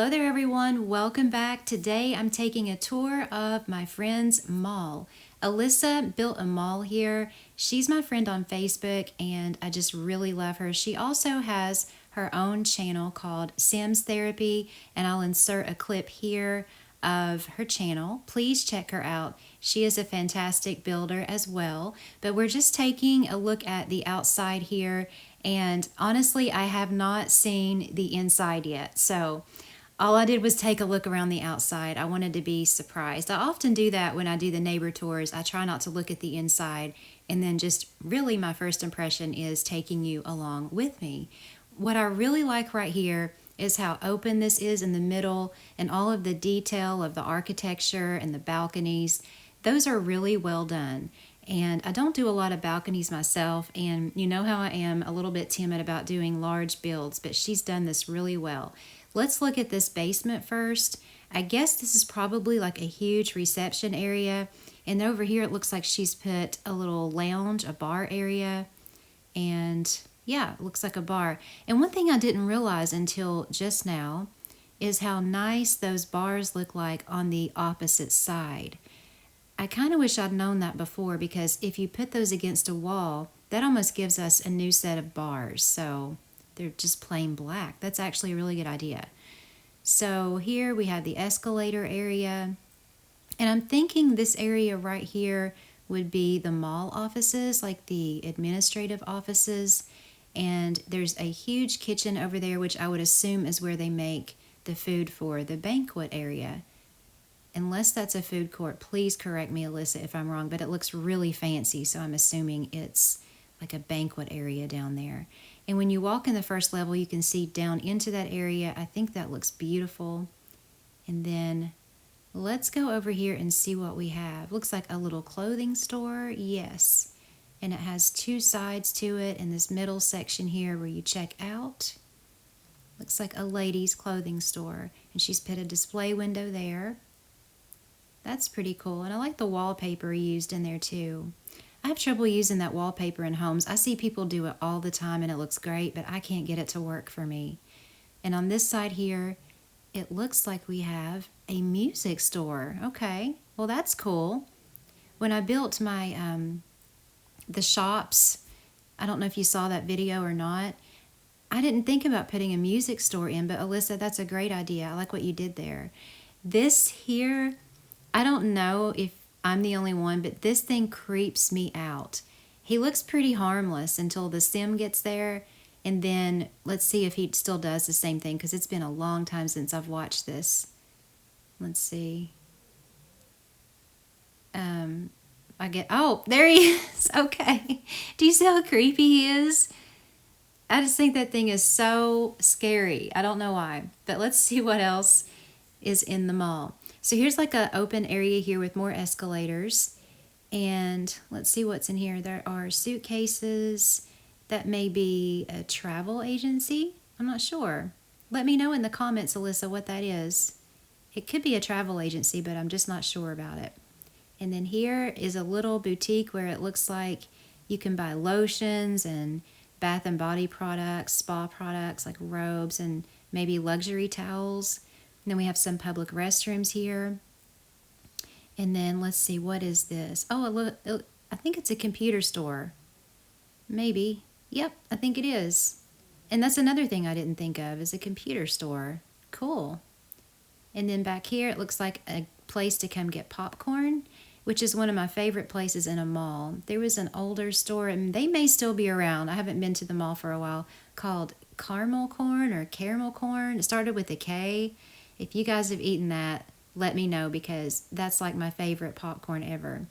Hello there everyone, welcome back. Today I'm taking a tour of my friend's mall. Elissa built a mall here. She's my friend on Facebook and I just really love her. She also has her own channel called Sims Therapy and I'll insert a clip here of her channel. Please check her out. She is a fantastic builder as well. But we're just taking a look at the outside here and honestly I have not seen the inside yet. So all I did was take a look around the outside. I wanted to be surprised. I often do that when I do the neighbor tours. I try not to look at the inside, and then just really my first impression is taking you along with me. What I really like right here is how open this is in the middle and all of the detail of the architecture and the balconies. Those are really well done. And I don't do a lot of balconies myself, and you know how I am a little bit timid about doing large builds, but she's done this really well. Let's look at this basement first. I guess this is probably like a huge reception area. And over here it looks like she's put a little lounge, a bar area. And yeah, it looks like a bar. And one thing I didn't realize until just now is how nice those bars look like on the opposite side. I kind of wish I'd known that before, because if you put those against a wall, that almost gives us a new set of bars. So they're just plain black. That's actually a really good idea. So here we have the escalator area. And I'm thinking this area right here would be the mall offices, like the administrative offices. And there's a huge kitchen over there, which I would assume is where they make the food for the banquet area. Unless that's a food court, please correct me, Elissa, if I'm wrong, but it looks really fancy, so I'm assuming it's like a banquet area down there. And when you walk in the first level, you can see down into that area. I think that looks beautiful. And then let's go over here and see what we have. Looks like a little clothing store. Yes. And it has two sides to it, and this middle section here where you check out. Looks like a ladies' clothing store. And she's put a display window there. That's pretty cool. And I like the wallpaper used in there too. I have trouble using that wallpaper in homes. I see people do it all the time and it looks great, but I can't get it to work for me. And on this side here, it looks like we have a music store. Okay, well that's cool. When I built my the shops, I don't know if you saw that video or not, I didn't think about putting a music store in, but Elissa, that's a great idea. I like what you did there. This here, I don't know if I'm the only one, but this thing creeps me out. He looks pretty harmless until the sim gets there, and then let's see if he still does the same thing, because it's been a long time since I've watched this. Let's see. Oh, there he is. Okay. Do you see how creepy he is? I just think that thing is so scary. I don't know why, but let's see what else is in the mall. So here's like an open area here with more escalators. And let's see what's in here. There are suitcases. That may be a travel agency. I'm not sure. Let me know in the comments, Elissa, what that is. It could be a travel agency, but I'm just not sure about it. And then here is a little boutique where it looks like you can buy lotions and bath and body products, spa products like robes and maybe luxury towels. And then we have some public restrooms here. And then let's see, what is this? Oh, look, I think it's a computer store. Maybe. Yep, I think it is. And that's another thing I didn't think of, is a computer store. Cool. And then back here, it looks like a place to come get popcorn, which is one of my favorite places in a mall. There was an older store, and they may still be around. I haven't been to the mall for a while, called Caramel Corn or Caramel Corn. It started with a K. If you guys have eaten that, let me know, because that's like my favorite popcorn ever.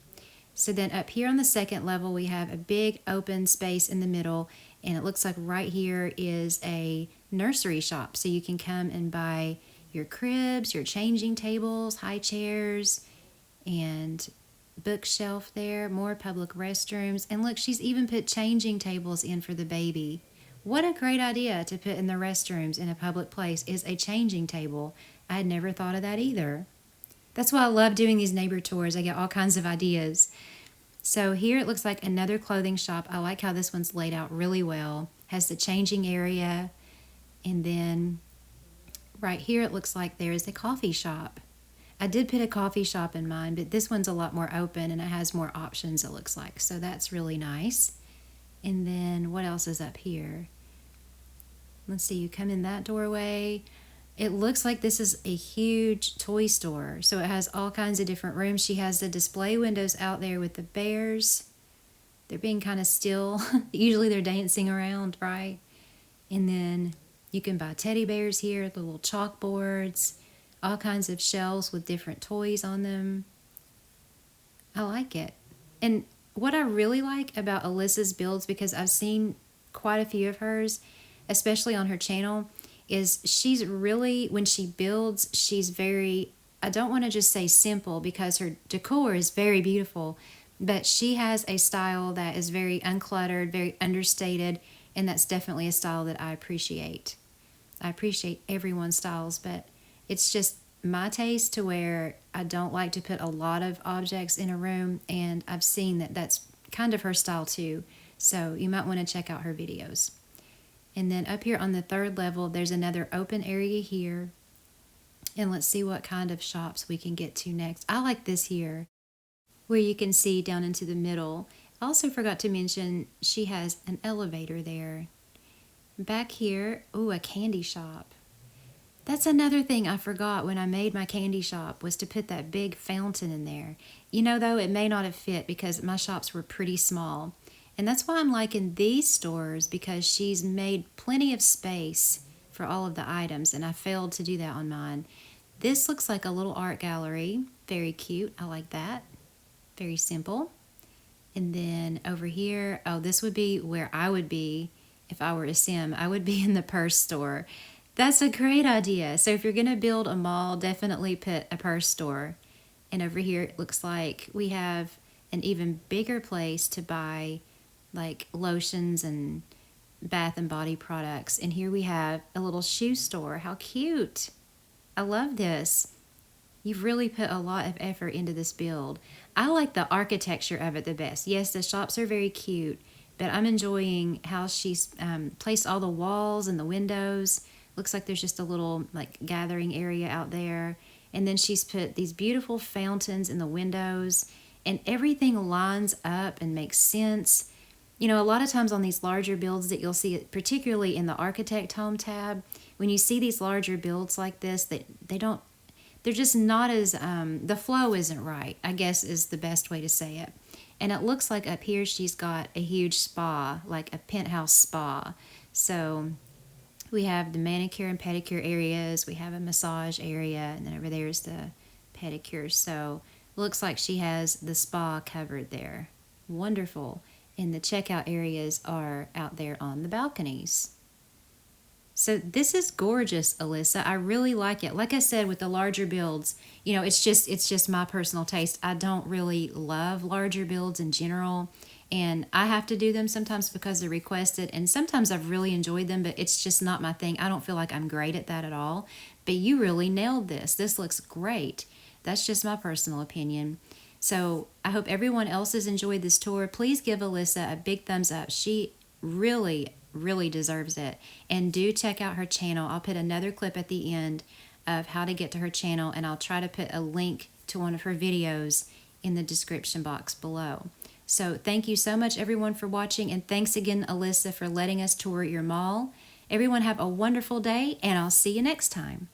So then up here on the second level, we have a big open space in the middle, and it looks like right here is a nursery shop. So you can come and buy your cribs, your changing tables, high chairs, and bookshelf there, more public restrooms. And look, she's even put changing tables in for the baby. What a great idea to put in the restrooms in a public place is a changing table. I had never thought of that either. That's why I love doing these neighbor tours. I get all kinds of ideas. So here it looks like another clothing shop. I like how this one's laid out really well. Has the changing area, and then right here it looks like there is a coffee shop. I did put a coffee shop in mine, but this one's a lot more open and it has more options, it looks like. So that's really nice. And then what else is up here? Let's see, you come in that doorway. It looks like this is a huge toy store. So it has all kinds of different rooms. She has the display windows out there with the bears. They're being kind of still. Usually they're dancing around, right? And then you can buy teddy bears here, the little chalkboards, all kinds of shelves with different toys on them. I like it. And what I really like about Elissa's builds, because I've seen quite a few of hers, especially on her channel, is she's really, when she builds, she's very, I don't want to just say simple because her decor is very beautiful, but she has a style that is very uncluttered, very understated, and that's definitely a style that I appreciate. I appreciate everyone's styles, but it's just my taste to where I don't like to put a lot of objects in a room, and I've seen that that's kind of her style too, so you might want to check out her videos. And then up here on the third level, there's another open area here. And let's see what kind of shops we can get to next. I like this here, where you can see down into the middle. I also forgot to mention she has an elevator there. Back here, ooh, a candy shop. That's another thing I forgot when I made my candy shop, was to put that big fountain in there. You know, though, it may not have fit because my shops were pretty small. And that's why I'm liking these stores, because she's made plenty of space for all of the items, and I failed to do that on mine. This looks like a little art gallery. Very cute. I like that. Very simple. And then over here, oh, this would be where I would be if I were a sim. I would be in the purse store. That's a great idea. So if you're going to build a mall, definitely put a purse store. And over here, it looks like we have an even bigger place to buy like lotions and bath and body products. And here we have a little shoe store. How cute. I love this. You've really put a lot of effort into this build. I like the architecture of it the best. Yes, the shops are very cute, but I'm enjoying how she's placed all the walls and the windows. Looks like there's just a little like gathering area out there. And then she's put these beautiful fountains in the windows, and everything lines up and makes sense. You know, a lot of times on these larger builds that you'll see, particularly in the architect home tab, when you see these larger builds like this, they're just not as, the flow isn't right, I guess is the best way to say it. And it looks like up here she's got a huge spa, like a penthouse spa. So we have the manicure and pedicure areas, we have a massage area, and then over there is the pedicure. So looks like she has the spa covered there. Wonderful. And the checkout areas are out there on the balconies. So this is gorgeous, Elissa. I really like it. Like I said, with the larger builds, you know, it's just my personal taste. I don't really love larger builds in general, and I have to do them sometimes because they're requested, and sometimes I've really enjoyed them, but it's just not my thing. I don't feel like I'm great at that at all. But you really nailed this. This looks great. That's just my personal opinion. So I hope everyone else has enjoyed this tour. Please give Elissa a big thumbs up. She really deserves it. And do check out her channel. I'll put another clip at the end of how to get to her channel, and I'll try to put a link to one of her videos in the description box below. So thank you so much, everyone, for watching, and thanks again, Elissa, for letting us tour your mall. Everyone have a wonderful day, and I'll see you next time.